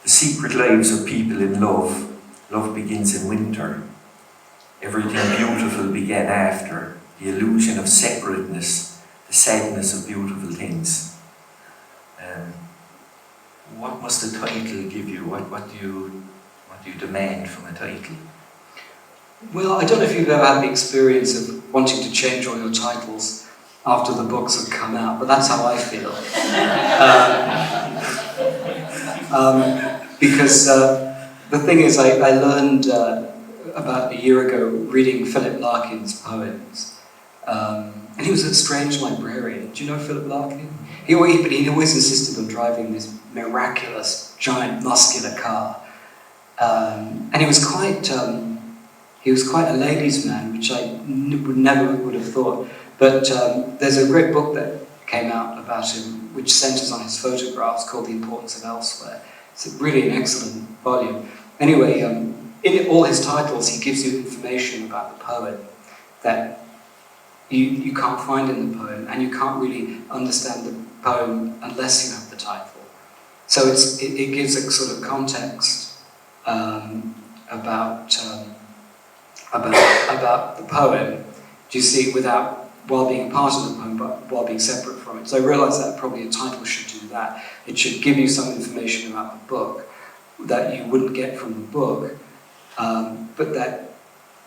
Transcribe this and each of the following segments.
The secret lives of people in love. Love begins in winter. Everything beautiful began after. The illusion of separateness, the sadness of beautiful things. What must a title give you? What do you demand from a title? Well, I don't know if you've ever had the experience of wanting to change all your titles after the books have come out, but that's how I feel. Because the thing is, I learned about a year ago reading Philip Larkin's poems, and he was a strange librarian. Do you know Philip Larkin? He always insisted on driving this miraculous, giant, muscular car, and he was quite a ladies' man, which I never would have thought. But there's a great book that came out about him, which centres on his photographs, called The Importance of Elsewhere. It's really an excellent volume. Anyway, in all his titles, he gives you information about the poet that you can't find in the poem, and you can't really understand the poem unless you have the title. So it gives a sort of context about the poem. Do you see, while being part of the poem, but while being separate from it. So I realised that probably a title should do that. It should give you some information about the book that you wouldn't get from the book, but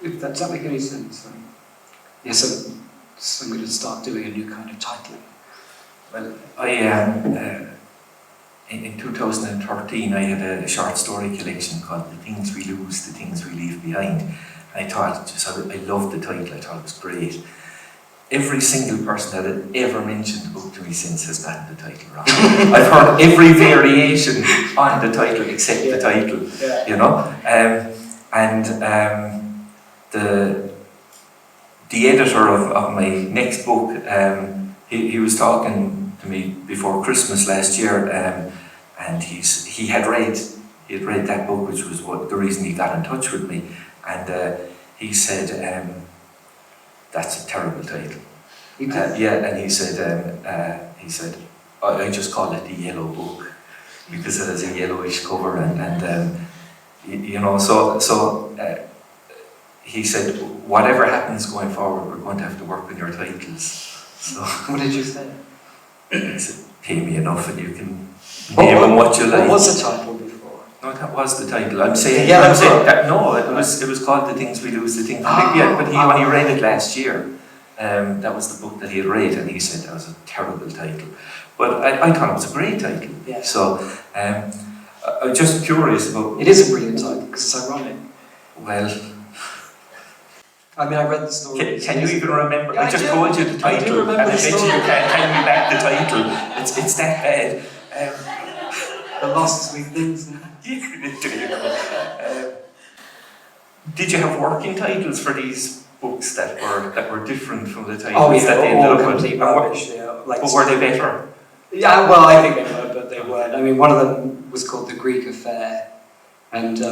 does that make any sense? Yeah, so I'm going to start doing a new kind of titling. Well, in 2013 I had a short story collection called The Things We Lose, The Things We Leave Behind. I loved the title, I thought it was great. Every single person that had ever mentioned the book to me since has gotten the title wrong. I've heard every variation on the title except the title, you know. The editor of my next book, he was talking to me before Christmas last year, and he had read that book, which was the reason he got in touch with me, and he said, that's a terrible title. And he said, I just call it The Yellow Book because it has a yellowish cover, and you know, so he said, whatever happens going forward, we're going to have to work on your titles. So what did you say? He said, pay me enough and you can name them what you like. What was the title before? No, that was the title. I'm saying that, no, it was called The Things We Lose, The Things We Leave. But he only read it last year. That was the book that he had read, and he said that was a terrible title. But I thought it was a great title. Yeah. So I'm just curious about... It is a brilliant title because it's ironic. Well... I mean, I read the story. Can you even remember? I just told you the title. I do remember the story. You can't tell me back the title. It's that bad. The Lost Sweet Things. Did you have working titles for these books that were different from the titles that they ended up with? Rubbish, but were they better? Yeah, well, I think they were, but they weren't. I mean, one of them was called The Greek Affair, and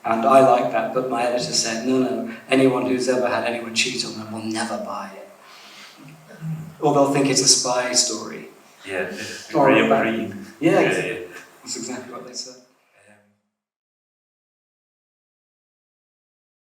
I like that, but my editor said, no, anyone who's ever had anyone cheat on them will never buy it. Or they'll think it's a spy story. Yeah, Graham Greene. Yeah, that's exactly what they said.